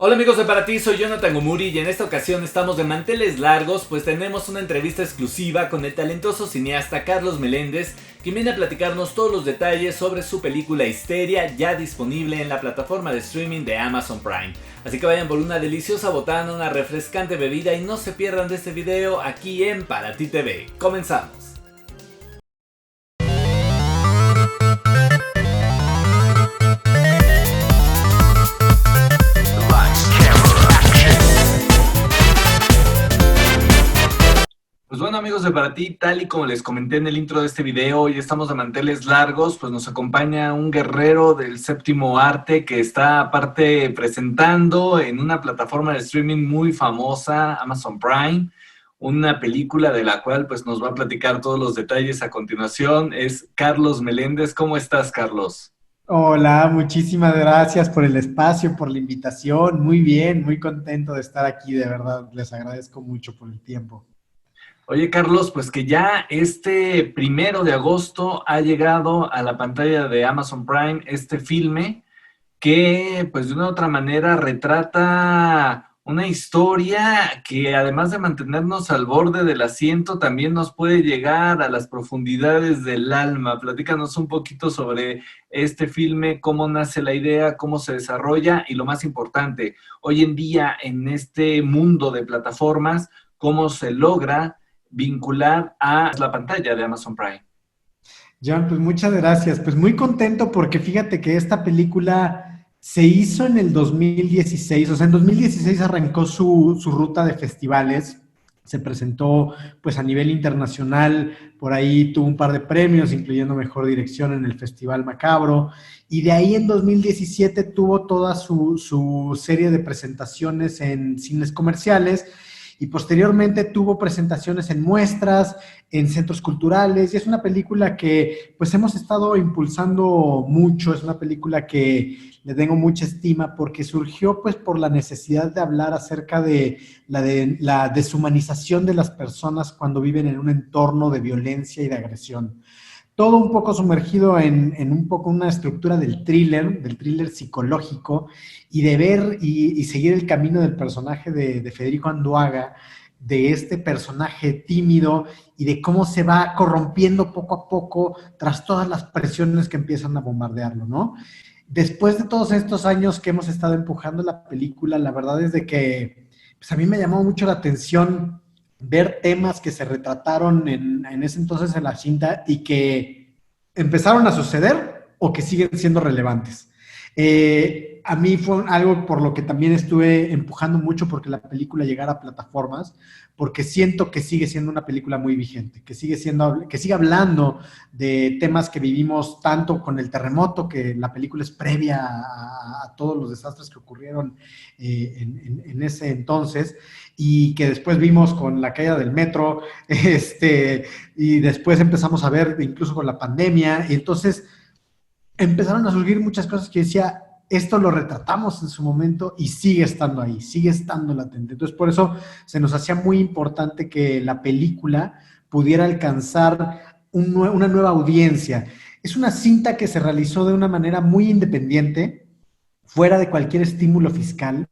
Hola amigos de Para Ti, soy Jonathan Gomuri y en esta ocasión estamos de manteles largos, pues tenemos una entrevista exclusiva con el talentoso cineasta Carlos Meléndez, quien viene a platicarnos todos los detalles sobre su película Histeria, ya disponible en la plataforma de streaming de Amazon Prime. Así que vayan por una deliciosa botana, una refrescante bebida y no se pierdan de este video aquí en Para Ti TV. Comenzamos. Pues bueno amigos de Para Ti, tal y como les comenté en el intro de este video, hoy estamos de manteles largos, pues nos acompaña un guerrero del séptimo arte que está aparte presentando en una plataforma de streaming muy famosa, Amazon Prime, una película de la cual pues nos va a platicar todos los detalles a continuación. Es Carlos Meléndez. ¿Cómo estás, Carlos? Hola, muchísimas gracias por el espacio, por la invitación. Muy bien, muy contento de estar aquí, de verdad. Les agradezco mucho por el tiempo. Oye, Carlos, pues que ya este 1 de agosto ha llegado a la pantalla de Amazon Prime este filme que, pues de una u otra manera, retrata una historia que, además de mantenernos al borde del asiento, también nos puede llegar a las profundidades del alma. Platícanos un poquito sobre este filme, cómo nace la idea, cómo se desarrolla y, lo más importante, hoy en día en este mundo de plataformas, cómo se logra vincular a la pantalla de Amazon Prime. John, pues muchas gracias. Pues muy contento porque fíjate que esta película se hizo en el 2016, o sea, en 2016 arrancó su ruta de festivales, se presentó pues a nivel internacional, por ahí tuvo un par de premios, incluyendo Mejor Dirección en el Festival Macabro, y de ahí en 2017 tuvo toda su serie de presentaciones en cines comerciales, y posteriormente tuvo presentaciones en muestras, en centros culturales, y es una película que pues hemos estado impulsando mucho, es una película que le tengo mucha estima porque surgió pues por la necesidad de hablar acerca de la deshumanización de las personas cuando viven en un entorno de violencia y de agresión. Todo un poco sumergido en un poco una estructura del thriller psicológico, y de ver y seguir el camino del personaje de Federico Anduaga, de este personaje tímido y de cómo se va corrompiendo poco a poco tras todas las presiones que empiezan a bombardearlo, ¿no? Después de todos estos años que hemos estado empujando la película, la verdad es de que pues a mí me llamó mucho la atención ver temas que se retrataron en ese entonces en la cinta y que empezaron a suceder o que siguen siendo relevantes. A mí fue algo por lo que también estuve empujando mucho porque la película llegara a plataformas, porque siento que sigue siendo una película muy vigente, que sigue hablando de temas que vivimos tanto con el terremoto, que la película es previa a todos los desastres que ocurrieron en ese entonces, y que después vimos con la caída del metro, y después empezamos a ver incluso con la pandemia, y entonces empezaron a surgir muchas cosas que decía, esto lo retratamos en su momento y sigue estando ahí, sigue estando latente. Entonces, por eso se nos hacía muy importante que la película pudiera alcanzar una nueva audiencia. Es una cinta que se realizó de una manera muy independiente, fuera de cualquier estímulo fiscal,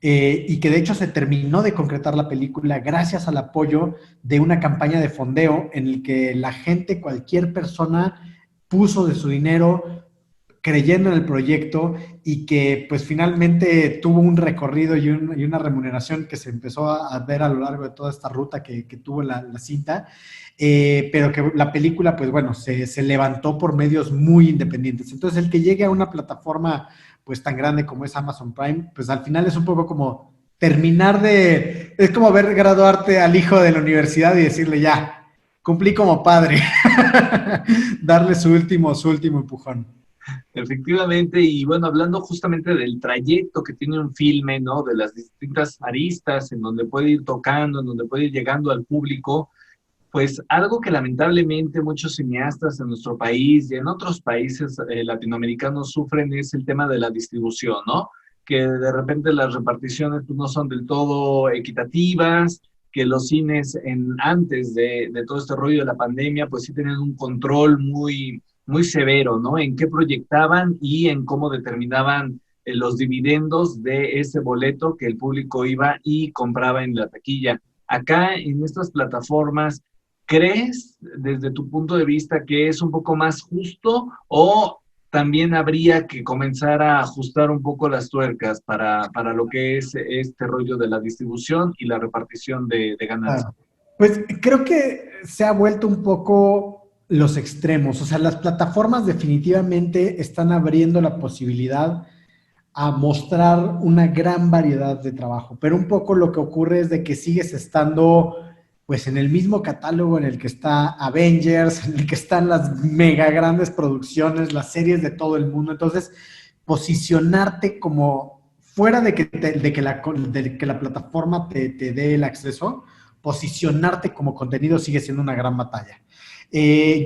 y que de hecho se terminó de concretar la película gracias al apoyo de una campaña de fondeo en el que la gente, cualquier persona, puso de su dinero creyendo en el proyecto, y que pues finalmente tuvo un recorrido y una remuneración que se empezó a ver a lo largo de toda esta ruta que tuvo la cinta, pero que la película pues bueno, se levantó por medios muy independientes. Entonces el que llegue a una plataforma pues tan grande como es Amazon Prime, pues al final es un poco como es como ver graduarte al hijo de la universidad y decirle ya, cumplí como padre, darle su último empujón. Efectivamente, y bueno, hablando justamente del trayecto que tiene un filme, ¿no? De las distintas aristas en donde puede ir tocando, en donde puede ir llegando al público, pues algo que lamentablemente muchos cineastas en nuestro país y en otros países latinoamericanos sufren es el tema de la distribución, ¿no? Que de repente las reparticiones pues, no son del todo equitativas, que los cines antes de todo este rollo de la pandemia, pues sí tenían un control muy severo, ¿no? En qué proyectaban y en cómo determinaban los dividendos de ese boleto que el público iba y compraba en la taquilla. Acá en estas plataformas, ¿crees desde tu punto de vista que es un poco más justo o también habría que comenzar a ajustar un poco las tuercas para lo que es este rollo de la distribución y la repartición de ganancias? Claro. Pues creo que se ha vuelto un poco los extremos. O sea, las plataformas definitivamente están abriendo la posibilidad a mostrar una gran variedad de trabajo, pero un poco lo que ocurre es de que sigues estando pues en el mismo catálogo en el que está Avengers, en el que están las mega grandes producciones, las series de todo el mundo. Entonces, posicionarte como fuera de que la plataforma te dé el acceso, posicionarte como contenido sigue siendo una gran batalla.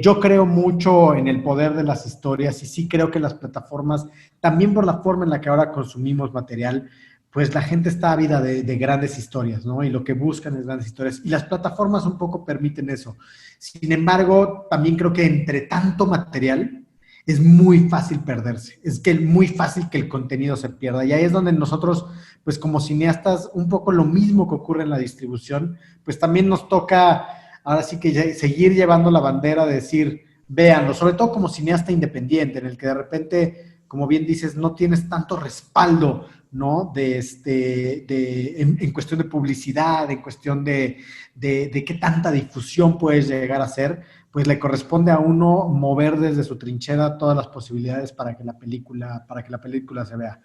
Yo creo mucho en el poder de las historias y sí creo que las plataformas, también por la forma en la que ahora consumimos material, pues la gente está ávida de grandes historias, ¿no? Y lo que buscan es grandes historias. Y las plataformas un poco permiten eso. Sin embargo, también creo que entre tanto material es muy fácil perderse. Es que es muy fácil que el contenido se pierda. Y ahí es donde nosotros, pues como cineastas, un poco lo mismo que ocurre en la distribución, pues también nos toca ahora sí que seguir llevando la bandera de decir, véanlo, sobre todo como cineasta independiente, en el que de repente, como bien dices, no tienes tanto respaldo, ¿no? En cuestión de publicidad, en cuestión de qué tanta difusión puedes llegar a hacer, pues le corresponde a uno mover desde su trinchera todas las posibilidades para que la película se vea.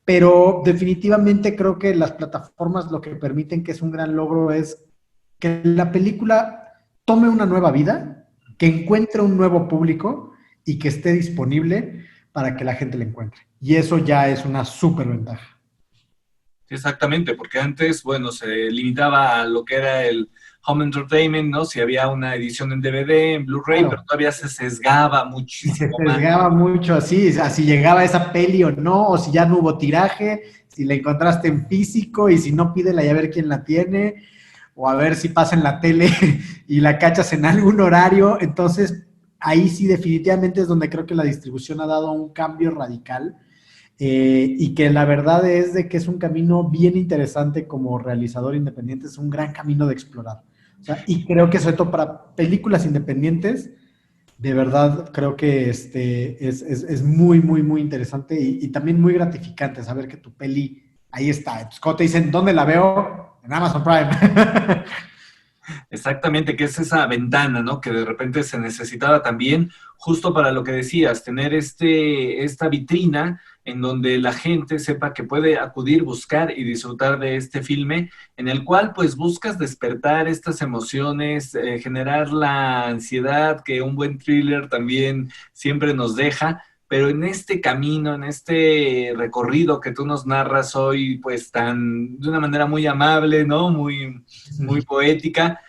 Pero definitivamente creo que las plataformas lo que permiten, que es un gran logro, es que la película tome una nueva vida, que encuentre un nuevo público y que esté disponible para que la gente la encuentre. Y eso ya es una súper ventaja. Sí, exactamente, porque antes, bueno, se limitaba a lo que era el home entertainment, ¿no? Si había una edición en DVD, en Blu-ray, pero Claro. todavía se sesgaba Y se muchísimo más. sesgaba mucho así, a si llegaba esa peli o no, o si ya no hubo tiraje, si la encontraste en físico y si no, pídela y a ver quién la tiene, o a ver si pasa en la tele y la cachas en algún horario. Entonces, ahí sí definitivamente es donde creo que la distribución ha dado un cambio radical y que la verdad es de que es un camino bien interesante como realizador independiente, es un gran camino de explorar. O sea, y creo que sobre todo para películas independientes, de verdad creo que es muy, muy, muy interesante y también muy gratificante saber que tu peli ahí está. Entonces, cuando te dicen, ¿dónde la veo? En Amazon Prime. Exactamente, que es esa ventana, ¿no? Que de repente se necesitaba también, justo para lo que decías, tener esta vitrina en donde la gente sepa que puede acudir, buscar y disfrutar de este filme, en el cual pues buscas despertar estas emociones, generar la ansiedad que un buen thriller también siempre nos deja. Pero en este camino, en este recorrido que tú nos narras hoy, pues tan, de una manera muy amable, ¿no? Muy poética.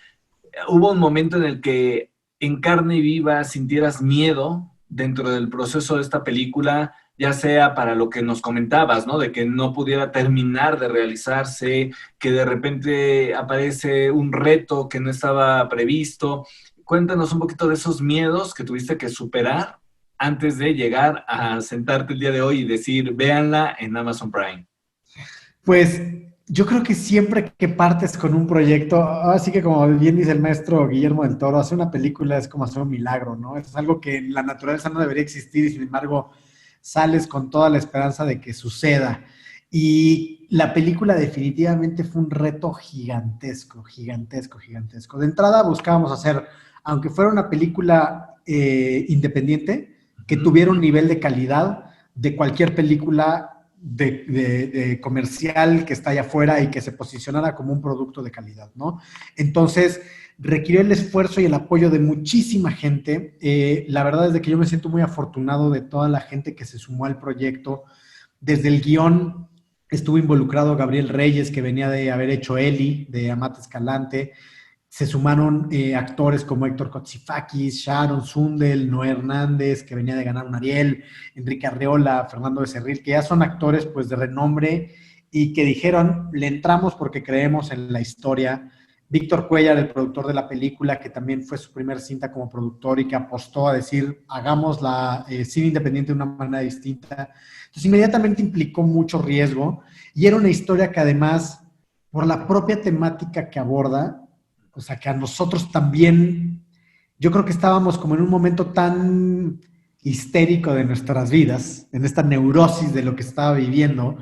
¿Hubo un momento en el que en carne viva sintieras miedo dentro del proceso de esta película, ya sea para lo que nos comentabas, ¿no? De que no pudiera terminar de realizarse, que de repente aparece un reto que no estaba previsto? Cuéntanos un poquito de esos miedos que tuviste que superar antes de llegar a sentarte el día de hoy y decir, véanla en Amazon Prime. Pues yo creo que siempre que partes con un proyecto, así que como bien dice el maestro Guillermo del Toro, hacer una película es como hacer un milagro, ¿no? Es algo que en la naturaleza no debería existir y sin embargo sales con toda la esperanza de que suceda. Y la película definitivamente fue un reto gigantesco, gigantesco, gigantesco. De entrada buscábamos hacer, aunque fuera una película independiente, que tuviera un nivel de calidad de cualquier película de comercial que está allá afuera y que se posicionara como un producto de calidad, ¿no? Entonces, requirió el esfuerzo y el apoyo de muchísima gente. La verdad es de que yo me siento muy afortunado de toda la gente que se sumó al proyecto. Desde el guión estuvo involucrado Gabriel Reyes, que venía de haber hecho Eli, de Amate Escalante. Se sumaron actores como Héctor Kotsifakis, Sharon Sundel, Noé Hernández, que venía de ganar un Ariel, Enrique Arreola, Fernando Becerril, que ya son actores pues de renombre y que dijeron, le entramos porque creemos en la historia Víctor Cuellar, el productor de la película, que también fue su primer cinta como productor y que apostó a decir, hagamos la cine independiente de una manera distinta. Entonces, inmediatamente implicó mucho riesgo y era una historia que además, por la propia temática que aborda, o sea, que a nosotros también, yo creo que estábamos como en un momento tan histérico de nuestras vidas, en esta neurosis de lo que estaba viviendo,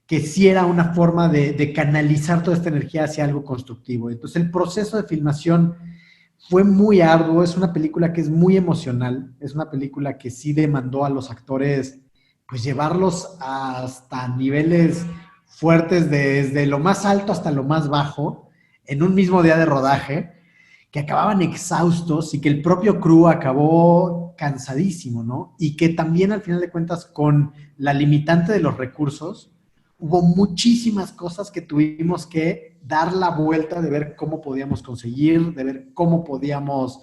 que sí era una forma de canalizar toda esta energía hacia algo constructivo. Entonces el proceso de filmación fue muy arduo, es una película que es muy emocional, es una película que sí demandó a los actores pues llevarlos hasta niveles fuertes desde lo más alto hasta lo más bajo en un mismo día de rodaje, que acababan exhaustos y que el propio crew acabó cansadísimo, ¿no? Y que también al final de cuentas con la limitante de los recursos, hubo muchísimas cosas que tuvimos que dar la vuelta de ver cómo podíamos conseguir, de ver cómo podíamos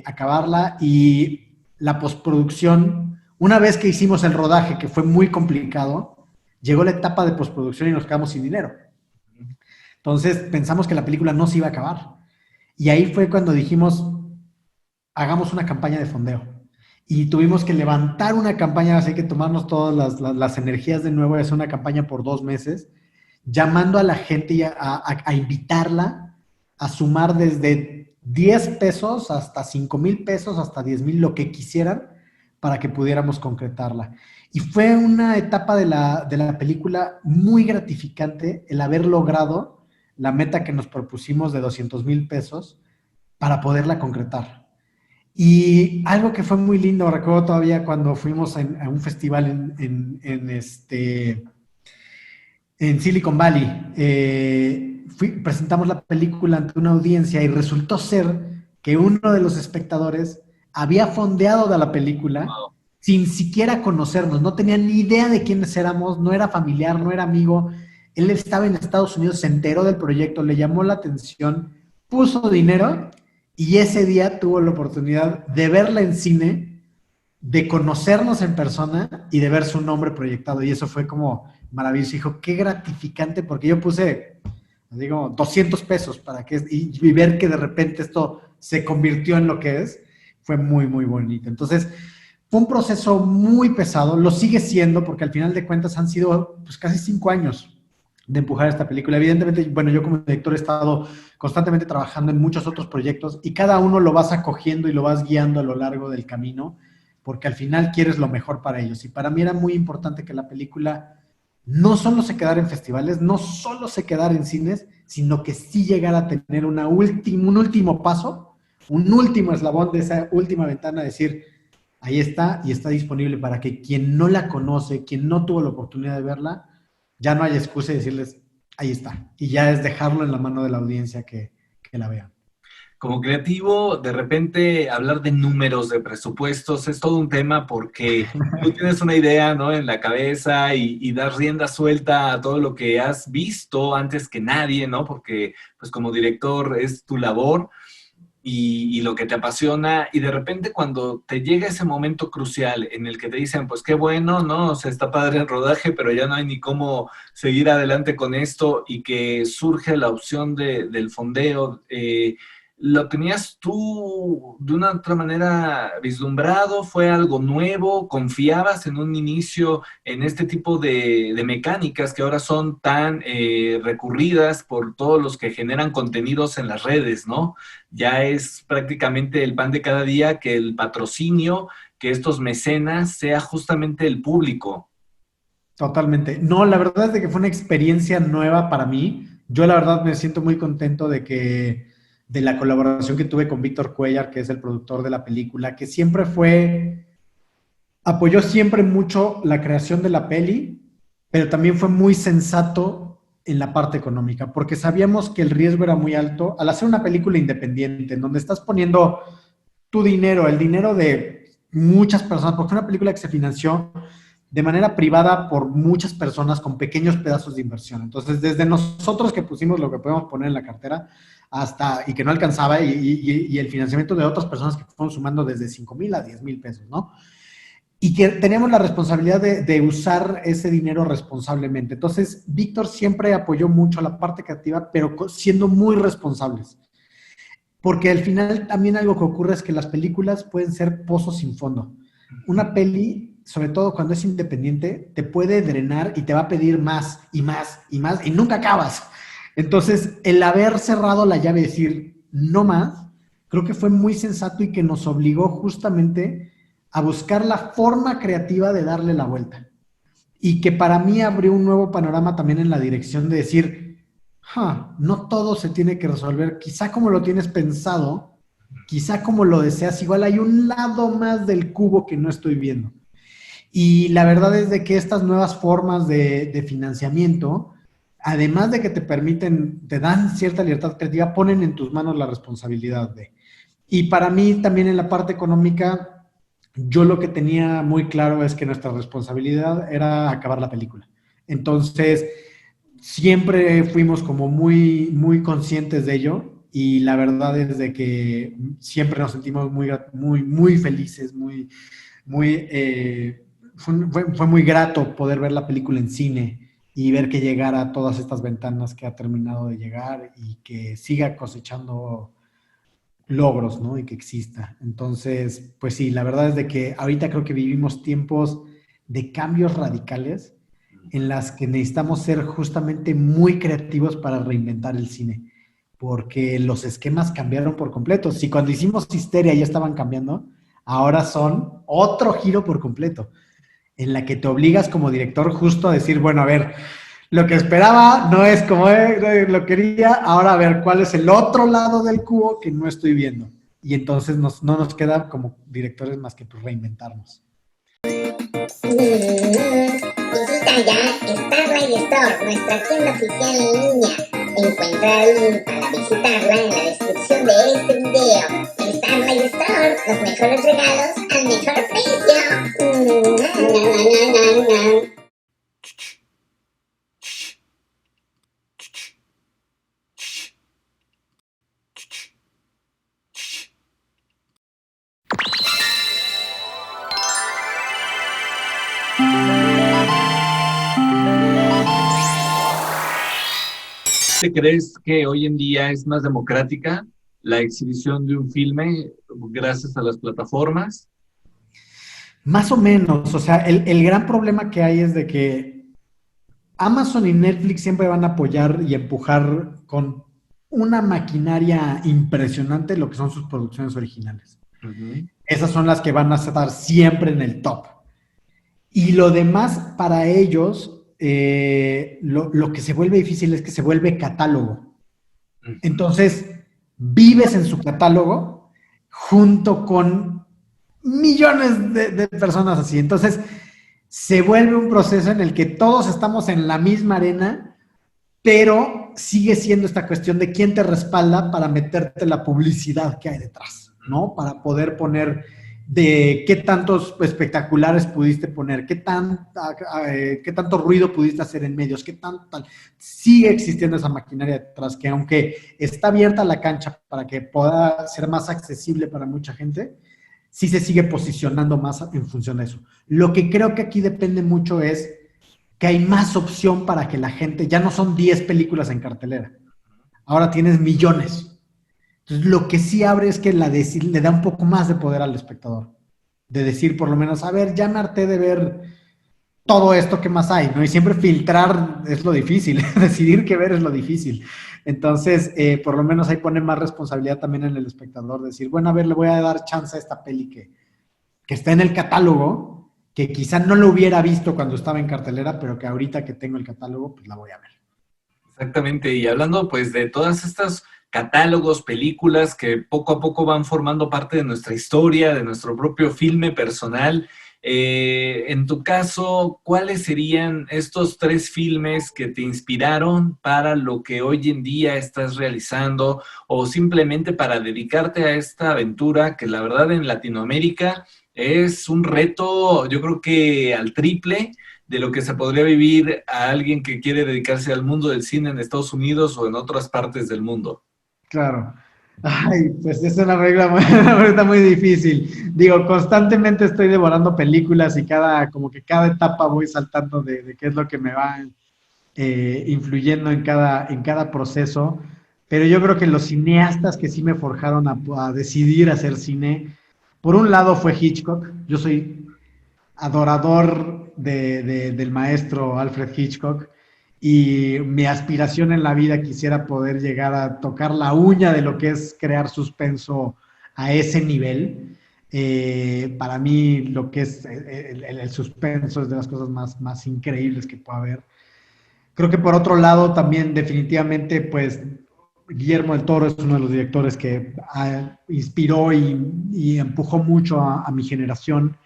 acabarla y la postproducción, una vez que hicimos el rodaje, que fue muy complicado, llegó la etapa de postproducción y nos quedamos sin dinero. Entonces pensamos que la película no se iba a acabar. Y ahí fue cuando dijimos, hagamos una campaña de fondeo. Y tuvimos que levantar una campaña, así que tomarnos todas las energías de nuevo y hacer una campaña por 2 meses, llamando a la gente y a invitarla a sumar desde 10 pesos hasta 5,000 pesos, hasta 10,000, lo que quisieran, para que pudiéramos concretarla. Y fue una etapa de la película muy gratificante el haber logrado la meta que nos propusimos de 200,000 pesos para poderla concretar. Y algo que fue muy lindo, recuerdo todavía cuando fuimos a un festival en Silicon Valley, presentamos la película ante una audiencia y resultó ser que uno de los espectadores había fondeado de la película sin siquiera conocernos, no tenía ni idea de quiénes éramos, no era familiar, no era amigo. Él estaba en Estados Unidos, se enteró del proyecto, le llamó la atención, puso dinero y ese día tuvo la oportunidad de verla en cine, de conocernos en persona y de ver su nombre proyectado. Y eso fue como maravilloso. Dijo, qué gratificante, porque yo puse, digo, 200 pesos para que, y ver que de repente esto se convirtió en lo que es, fue muy, muy bonito. Entonces, fue un proceso muy pesado, lo sigue siendo, porque al final de cuentas han sido pues, casi 5 años de empujar esta película. Evidentemente, bueno, yo como director he estado constantemente trabajando en muchos otros proyectos y cada uno lo vas acogiendo y lo vas guiando a lo largo del camino, porque al final quieres lo mejor para ellos. Y para mí era muy importante que la película no solo se quedara en festivales, no solo se quedara en cines, sino que sí llegara a tener un último paso, un último eslabón de esa última ventana, decir, ahí está y está disponible para que quien no la conoce, quien no tuvo la oportunidad de verla, ya no hay excusa de decirles, ahí está. Y ya es dejarlo en la mano de la audiencia que la vea. Como creativo, de repente hablar de números, de presupuestos, es todo un tema porque tú tienes una idea, ¿no? En la cabeza y das rienda suelta a todo lo que has visto antes que nadie, ¿no? Porque, pues como director es tu labor y lo que te apasiona, y de repente cuando te llega ese momento crucial en el que te dicen, pues qué bueno, ¿no? O sea, está padre el rodaje, pero ya no hay ni cómo seguir adelante con esto, y que surge la opción del fondeo, ¿lo tenías tú de una otra manera vislumbrado? ¿Fue algo nuevo? ¿Confiabas en un inicio en este tipo de mecánicas que ahora son tan recurridas por todos los que generan contenidos en las redes, ¿no? Ya es prácticamente el pan de cada día que el patrocinio, que estos mecenas sea justamente el público. Totalmente. No, la verdad es de que fue una experiencia nueva para mí. Yo la verdad me siento muy contento de la colaboración que tuve con Víctor Cuellar, que es el productor de la película, que apoyó siempre mucho la creación de la peli, pero también fue muy sensato en la parte económica, porque sabíamos que el riesgo era muy alto al hacer una película independiente, en donde estás poniendo tu dinero, el dinero de muchas personas, porque fue una película que se financió de manera privada por muchas personas con pequeños pedazos de inversión. Entonces, desde nosotros que pusimos lo que podemos poner en la cartera hasta, y que no alcanzaba, y el financiamiento de otras personas que fueron sumando desde 5,000 a 10,000 pesos, ¿no? y que teníamos la responsabilidad de usar ese dinero responsablemente. Entonces, Víctor siempre apoyó mucho la parte creativa, pero siendo muy responsables. Porque al final también algo que ocurre es que las películas pueden ser pozos sin fondo. Una peli, sobre todo cuando es independiente, te puede drenar y te va a pedir más y más y más y nunca acabas. Entonces, el haber cerrado la llave y decir no más, creo que fue muy sensato y que nos obligó justamente a buscar la forma creativa de darle la vuelta. Y que para mí abrió un nuevo panorama también en la dirección de decir, no todo se tiene que resolver, quizá como lo tienes pensado, quizá como lo deseas, igual hay un lado más del cubo que no estoy viendo. Y la verdad es de que estas nuevas formas de financiamiento, además de que te permiten, te dan cierta libertad creativa, ponen en tus manos la responsabilidad de. Y para mí también en la parte económica, yo lo que tenía muy claro es que nuestra responsabilidad era acabar la película. Entonces, siempre fuimos como muy, muy conscientes de ello y la verdad es de que siempre nos sentimos muy, muy, muy felices, muy, fue muy grato poder ver la película en cine y ver que llegara a todas estas ventanas que ha terminado de llegar y que siga cosechando logros, ¿no? Y que exista. Entonces, pues sí, la verdad es de que ahorita creo que vivimos tiempos de cambios radicales en las que necesitamos ser justamente muy creativos para reinventar el cine, porque los esquemas cambiaron por completo. Si cuando hicimos Histeria ya estaban cambiando, ahora son otro giro por completo, en la que te obligas como director justo a decir, bueno, a ver, lo que esperaba no es como lo quería, ahora a ver cuál es el otro lado del cubo que no estoy viendo. Y entonces no nos queda como directores más que pues reinventarnos. Visita ya Starlight Store, nuestra tienda oficial en línea. Encuentra el link para visitarla en la descripción de este video. Starlight Store, los mejores regalos al mejor precio. ¿Crees que hoy en día es más democrática la exhibición de un filme gracias a las plataformas? Más o menos, o sea, el gran problema que hay es de que Amazon y Netflix siempre van a apoyar y empujar con una maquinaria impresionante lo que son sus producciones originales. Uh-huh. Esas son las que van a estar siempre en el top. Y lo demás para ellos, lo que se vuelve difícil es que se vuelve catálogo. Uh-huh. Entonces, vives en su catálogo junto con millones de personas así. Entonces, se vuelve un proceso en el que todos estamos en la misma arena, pero sigue siendo esta cuestión de quién te respalda para meterte la publicidad que hay detrás, ¿no? Para poder poner de qué tantos espectaculares pudiste poner, qué tanto ruido pudiste hacer en medios, qué tanto. Sigue existiendo esa maquinaria detrás que aunque está abierta la cancha para que pueda ser más accesible para mucha gente, sí se sigue posicionando más en función de eso. Lo que creo que aquí depende mucho es que hay más opción para que la gente, ya no son 10 películas en cartelera, ahora tienes millones. Entonces, lo que sí abre es que le da un poco más de poder al espectador, de decir por lo menos, a ver, ya me harté de ver todo esto que más hay, ¿no? Y siempre filtrar es lo difícil, decidir qué ver es lo difícil. Entonces, por lo menos ahí pone más responsabilidad también en el espectador, decir, bueno, a ver, le voy a dar chance a esta peli que está en el catálogo, que quizá no lo hubiera visto cuando estaba en cartelera, pero que ahorita que tengo el catálogo, pues la voy a ver. Exactamente, y hablando pues de todas estas catálogos, películas que poco a poco van formando parte de nuestra historia, de nuestro propio filme personal. En tu caso, ¿cuáles serían estos 3 filmes que te inspiraron para lo que hoy en día estás realizando o simplemente para dedicarte a esta aventura que la verdad en Latinoamérica es un reto, yo creo que al triple de lo que se podría vivir a alguien que quiere dedicarse al mundo del cine en Estados Unidos o en otras partes del mundo? Claro. Ay, pues es una regla una pregunta muy difícil. Digo, constantemente estoy devorando películas y como que cada etapa voy saltando de qué es lo que me va influyendo en cada proceso. Pero yo creo que los cineastas que sí me forjaron a decidir hacer cine, por un lado fue Hitchcock. Yo soy adorador del maestro Alfred Hitchcock y mi aspiración en la vida quisiera poder llegar a tocar la uña de lo que es crear suspenso a ese nivel. Para mí lo que es el suspenso es de las cosas más increíbles que pueda haber. Creo que por otro lado también definitivamente pues Guillermo del Toro es uno de los directores que inspiró y empujó mucho a mi generación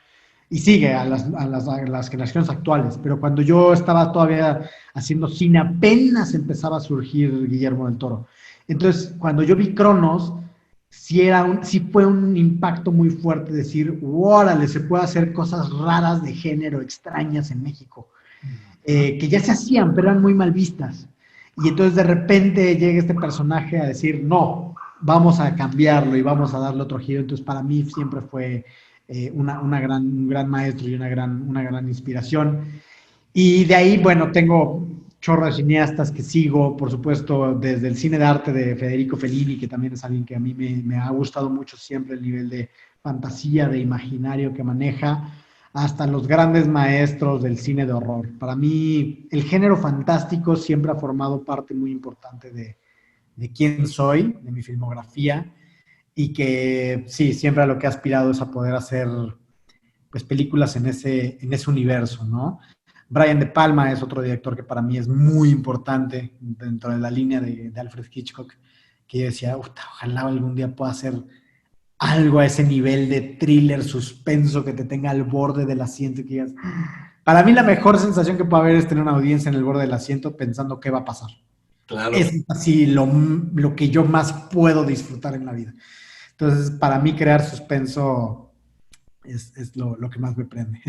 y sigue a las generaciones actuales, pero cuando yo estaba todavía haciendo cine, apenas empezaba a surgir Guillermo del Toro. Entonces, cuando yo vi Cronos, sí fue un impacto muy fuerte decir, órale, se puede hacer cosas raras de género, extrañas en México, que ya se hacían, pero eran muy mal vistas. Y entonces de repente llega este personaje a decir, no, vamos a cambiarlo y vamos a darle otro giro. Entonces para mí siempre fue un gran maestro y una gran inspiración. Y de ahí, bueno, tengo chorro de cineastas que sigo, por supuesto, desde el cine de arte de Federico Fellini, que también es alguien que a mí me ha gustado mucho siempre el nivel de fantasía, de imaginario que maneja, hasta los grandes maestros del cine de horror. Para mí, el género fantástico siempre ha formado parte muy importante de quién soy, de mi filmografía, y que sí, siempre a lo que he aspirado es a poder hacer pues películas en ese universo, ¿no? Brian De Palma es otro director que para mí es muy importante dentro de la línea de Alfred Hitchcock, que yo decía, ojalá algún día pueda hacer algo a ese nivel de thriller, suspenso, que te tenga al borde del asiento y que digas, para mí la mejor sensación que puede haber es tener una audiencia en el borde del asiento pensando qué va a pasar. Claro. Es así lo que yo más puedo disfrutar en la vida. Entonces, para mí crear suspenso es lo que más me prende.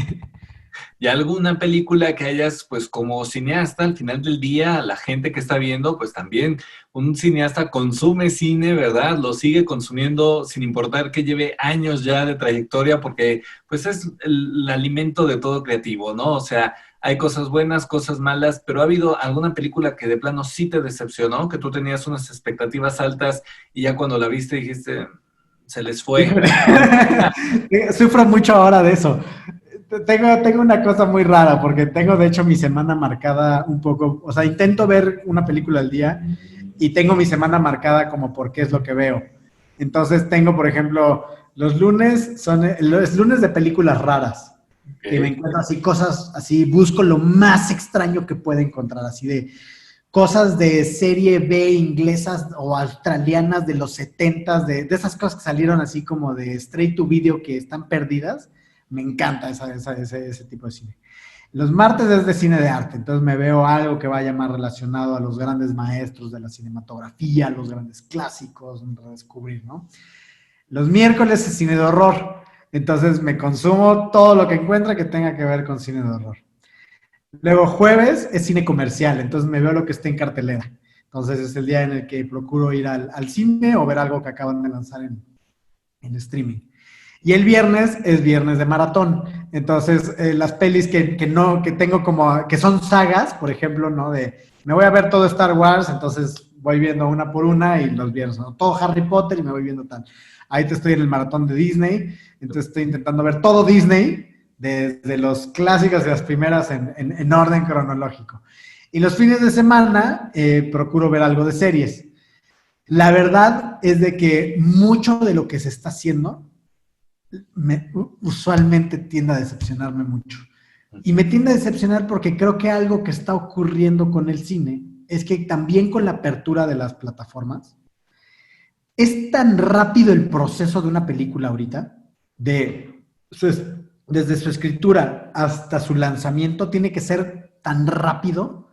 ¿Y alguna película que hayas, pues como cineasta, al final del día, la gente que está viendo, pues también un cineasta consume cine, ¿verdad? Lo sigue consumiendo sin importar que lleve años ya de trayectoria, porque pues es el alimento de todo creativo, ¿no? O sea, hay cosas buenas, cosas malas, pero ¿ha habido alguna película que de plano sí te decepcionó, que tú tenías unas expectativas altas y ya cuando la viste dijiste, se les fue? Híjole, sufro mucho ahora de eso. Tengo una cosa muy rara, porque tengo de hecho mi semana marcada un poco, o sea, intento ver una película al día y tengo mi semana marcada como por qué es lo que veo. Entonces tengo, por ejemplo, los lunes son los lunes de películas raras, que me Okay. encuentro así cosas, así busco lo más extraño que pueda encontrar, así de cosas de serie B inglesas o australianas de los 70s, de esas cosas que salieron así como de straight to video que están perdidas. Me encanta ese tipo de cine. Los martes es de cine de arte, entonces me veo algo que vaya más relacionado a los grandes maestros de la cinematografía, los grandes clásicos, redescubrir, ¿no? Los miércoles es cine de horror, entonces me consumo todo lo que encuentre que tenga que ver con cine de horror. Luego jueves es cine comercial, entonces me veo lo que esté en cartelera. Entonces es el día en el que procuro ir al cine o ver algo que acaban de lanzar en streaming. Y el viernes es viernes de maratón. Entonces, las pelis que tengo como, que son sagas, por ejemplo, ¿no? Me voy a ver todo Star Wars, entonces voy viendo una por una y los viernes, ¿no? Todo Harry Potter y me voy viendo tal. Ahí te estoy en el maratón de Disney, entonces estoy intentando ver todo Disney, desde los clásicos de las primeras en orden cronológico. Y los fines de semana procuro ver algo de series. La verdad es de que mucho de lo que se está haciendo usualmente tiende a decepcionarme mucho. Y me tiende a decepcionar porque creo que algo que está ocurriendo con el cine es que también con la apertura de las plataformas, es tan rápido el proceso de una película ahorita, desde su escritura hasta su lanzamiento, tiene que ser tan rápido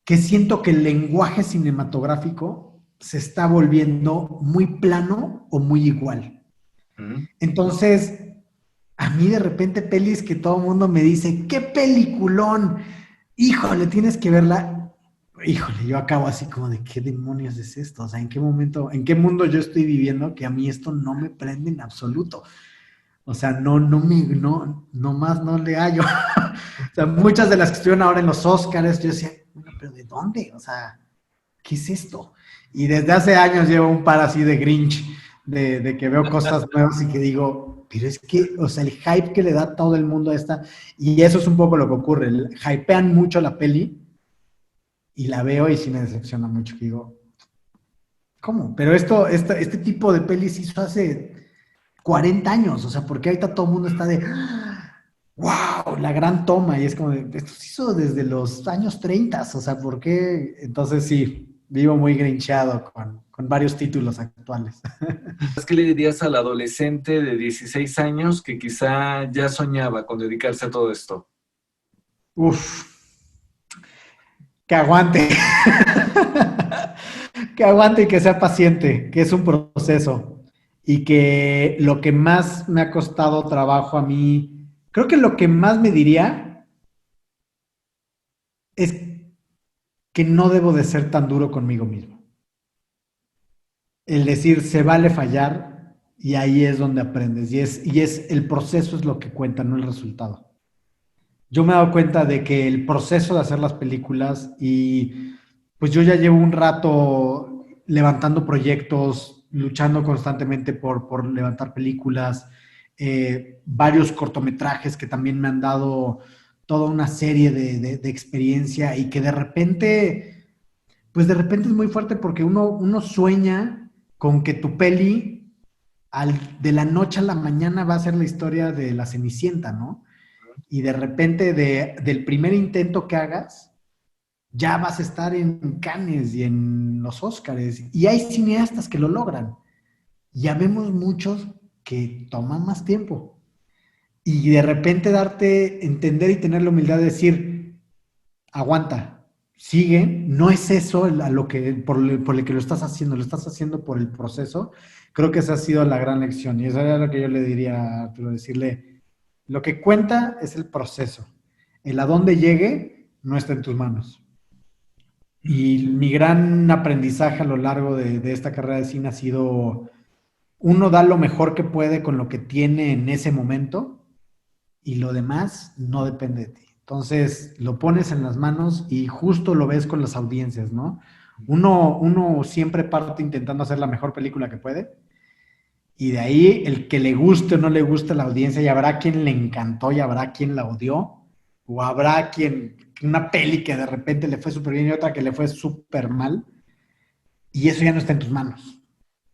que siento que el lenguaje cinematográfico se está volviendo muy plano o muy igual. Entonces, a mí de repente pelis que todo el mundo me dice, ¡qué peliculón! Híjole, tienes que verla. híjole, yo acabo así como de, ¿qué demonios es esto? O sea, ¿en qué momento, en qué mundo yo estoy viviendo que a mí esto no me prende en absoluto? O sea, no más no le hallo. O sea, muchas de las que estuvieron ahora en los Oscars, yo decía, bueno, pero ¿de dónde? O sea, ¿qué es esto? Y desde hace años llevo un par así de Grinch, de que veo cosas nuevas y que digo, pero es que, o sea, el hype que le da todo el mundo a esta, y eso es un poco lo que ocurre, hypean mucho la peli y la veo y sí me decepciona mucho, que digo, ¿cómo? Pero este tipo de pelis se hizo hace 40 años, o sea, porque ahorita todo el mundo está de, wow, la gran toma, y es como, esto se hizo desde los años 30, o sea, ¿por qué? Entonces sí, vivo muy grinchado con varios títulos actuales. ¿Qué le dirías al adolescente de 16 años que quizá ya soñaba con dedicarse a todo esto? Uf, que aguante, que aguante y que sea paciente, que es un proceso, y que lo que más me ha costado trabajo a mí, creo que lo que más me diría es que no debo de ser tan duro conmigo mismo. El decir, se vale fallar y ahí es donde aprendes. Y es el proceso es lo que cuenta, no el resultado. Yo me he dado cuenta de que el proceso de hacer las películas y pues yo ya llevo un rato levantando proyectos, luchando constantemente por levantar películas, varios cortometrajes que también me han dado toda una serie de experiencia y que de repente pues de repente es muy fuerte porque uno sueña con que tu peli de la noche a la mañana va a ser la historia de la Cenicienta, ¿no? Y de repente del primer intento que hagas, ya vas a estar en Cannes y en los Oscars. Y hay cineastas que lo logran. Ya vemos muchos que toman más tiempo. Y de repente darte, entender y tener la humildad de decir, aguanta, sigue, no es eso a lo que, por el que lo estás haciendo por el proceso. Creo que esa ha sido la gran lección y eso era lo que yo le diría a Arturo, decirle, lo que cuenta es el proceso, el a dónde llegue no está en tus manos. Y mi gran aprendizaje a lo largo de esta carrera de cine ha sido, uno da lo mejor que puede con lo que tiene en ese momento y lo demás no depende de ti. Entonces lo pones en las manos y justo lo ves con las audiencias, ¿no? Uno siempre parte intentando hacer la mejor película que puede y de ahí el que le guste o no le guste a la audiencia y habrá quien le encantó y habrá quien la odió o habrá quien, una peli que de repente le fue súper bien y otra que le fue súper mal y eso ya no está en tus manos.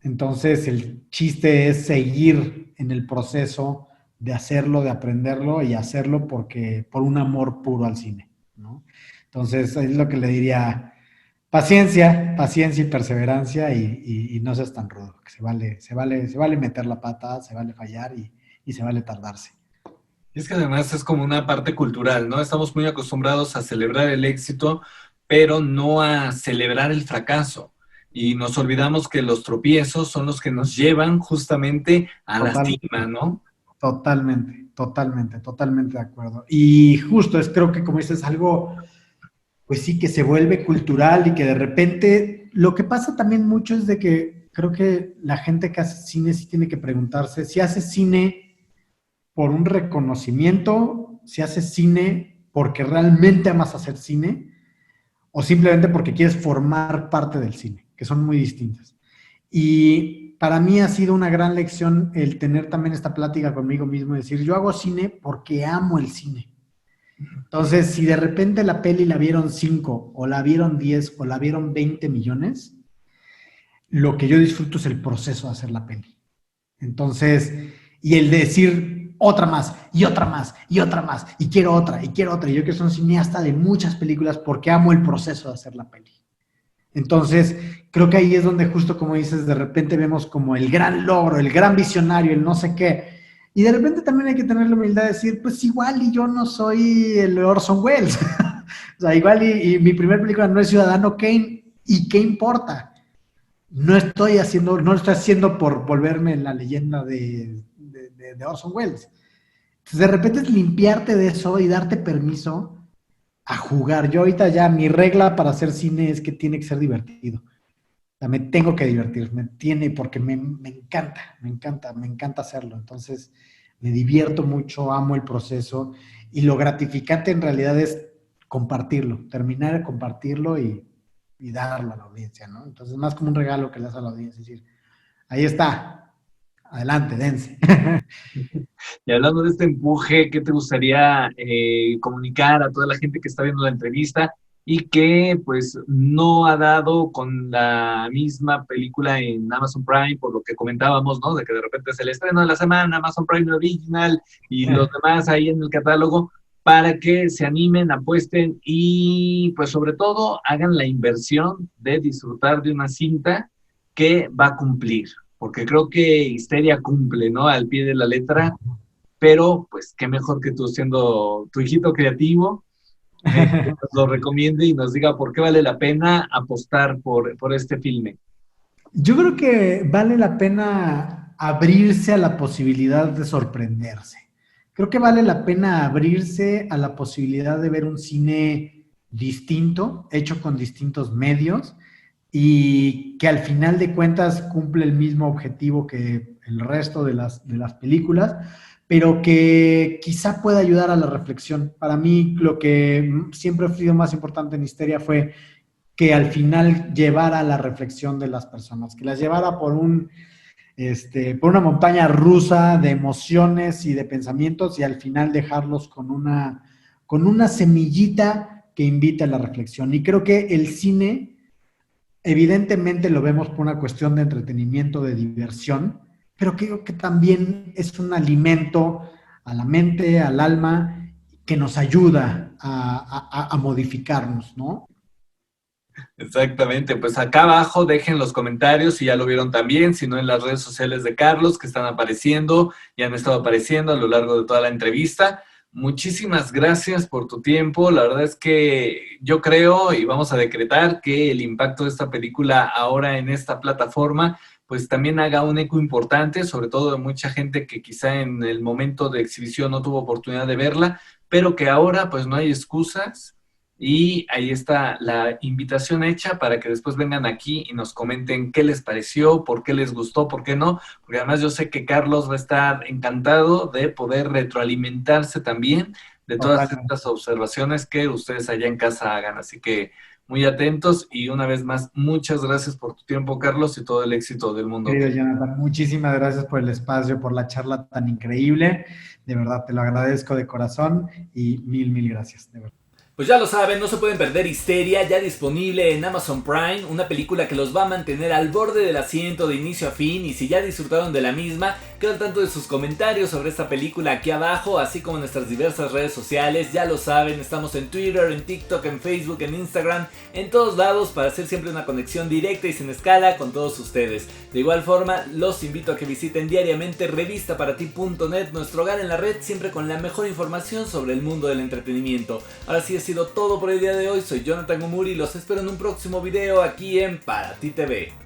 Entonces el chiste es seguir en el proceso de hacerlo, de aprenderlo y hacerlo por un amor puro al cine, ¿no? Entonces es lo que le diría, paciencia, paciencia y perseverancia y no seas tan rudo, que se vale meter la pata, se vale fallar y se vale tardarse. Y es que además es como una parte cultural, ¿no? Estamos muy acostumbrados a celebrar el éxito, pero no a celebrar el fracaso. Y nos olvidamos que los tropiezos son los que nos llevan justamente a la Total, cima, ¿no? totalmente de acuerdo. Y justo es, creo que como dices, algo, pues sí, que se vuelve cultural y que de repente, lo que pasa también mucho es de que creo que la gente que hace cine sí tiene que preguntarse si hace cine por un reconocimiento, si haces cine porque realmente amas hacer cine o simplemente porque quieres formar parte del cine, que son muy distintas. Y para mí ha sido una gran lección el tener también esta plática conmigo mismo y decir, yo hago cine porque amo el cine. Entonces, si de repente la peli la vieron 5 o la vieron 10 o la vieron 20 millones, lo que yo disfruto es el proceso de hacer la peli. Entonces, y el de decir otra más, y otra más, y otra más, y quiero otra, y quiero otra. Y yo que soy un cineasta de muchas películas porque amo el proceso de hacer la peli. Entonces, creo que ahí es donde justo como dices, de repente vemos como el gran logro, el gran visionario, el no sé qué. Y de repente también hay que tener la humildad de decir, pues igual y yo no soy el Orson Welles. O sea, igual y mi primer película no es Ciudadano Kane, ¿y qué importa? No lo estoy haciendo por volverme la leyenda de Orson Welles. Entonces, de repente es limpiarte de eso y darte permiso a jugar. Yo ahorita ya mi regla para hacer cine es que tiene que ser divertido. O sea, me tengo que divertir, porque me encanta hacerlo. Entonces, me divierto mucho, amo el proceso y lo gratificante en realidad es compartirlo, terminar de compartirlo y darlo a la audiencia, ¿no? Entonces, más como un regalo que le das a la audiencia, es decir, ahí está, adelante, dense. Y hablando de este empuje, ¿qué te gustaría comunicar a toda la gente que está viendo la entrevista y que pues no ha dado con la misma película en Amazon Prime, por lo que comentábamos, ¿no? De que de repente es el estreno de la semana, Amazon Prime Original y los demás ahí en el catálogo, para que se animen, apuesten y pues sobre todo hagan la inversión de disfrutar de una cinta que va a cumplir, porque creo que Histeria cumple, ¿no? Al pie de la letra, pero pues qué mejor que tú siendo tu hijito creativo, que nos lo recomiende y nos diga por qué vale la pena apostar por este filme. Yo creo que vale la pena abrirse a la posibilidad de sorprenderse. Creo que vale la pena abrirse a la posibilidad de ver un cine distinto, hecho con distintos medios y que al final de cuentas cumple el mismo objetivo que el resto de las películas, pero que quizá pueda ayudar a la reflexión. Para mí, lo que siempre ha sido más importante en Histeria fue que al final llevara a la reflexión de las personas, que las llevara por una montaña rusa de emociones y de pensamientos y al final dejarlos con una semillita que invita a la reflexión. Y creo que el cine, evidentemente lo vemos por una cuestión de entretenimiento, de diversión, pero creo que también es un alimento a la mente, al alma, que nos ayuda a modificarnos, ¿no? Exactamente, pues acá abajo dejen los comentarios si ya lo vieron también, si no en las redes sociales de Carlos que están apareciendo y han estado apareciendo a lo largo de toda la entrevista. Muchísimas gracias por tu tiempo. La verdad es que yo creo y vamos a decretar que el impacto de esta película ahora en esta plataforma pues también haga un eco importante, sobre todo de mucha gente que quizá en el momento de exhibición no tuvo oportunidad de verla, pero que ahora pues no hay excusas. Y ahí está la invitación hecha para que después vengan aquí y nos comenten qué les pareció, por qué les gustó, por qué no, porque además yo sé que Carlos va a estar encantado de poder retroalimentarse también de todas estas observaciones que ustedes allá en casa hagan. Así que muy atentos y una vez más, muchas gracias por tu tiempo, Carlos, y todo el éxito del mundo. Querido Jonathan, muchísimas gracias por el espacio, por la charla tan increíble. De verdad, te lo agradezco de corazón y mil gracias, de verdad. Pues ya lo saben, no se pueden perder Histeria, ya disponible en Amazon Prime, una película que los va a mantener al borde del asiento de inicio a fin, y si ya disfrutaron de la misma, quedo al tanto de sus comentarios sobre esta película aquí abajo, así como en nuestras diversas redes sociales. Ya lo saben, estamos en Twitter, en TikTok, en Facebook, en Instagram, en todos lados para hacer siempre una conexión directa y sin escala con todos ustedes. De igual forma, los invito a que visiten diariamente revistaparati.net, nuestro hogar en la red, siempre con la mejor información sobre el mundo del entretenimiento. Ahora sí, ha sido todo por el día de hoy. Soy Jonathan Gomuri y los espero en un próximo video aquí en Para Ti TV.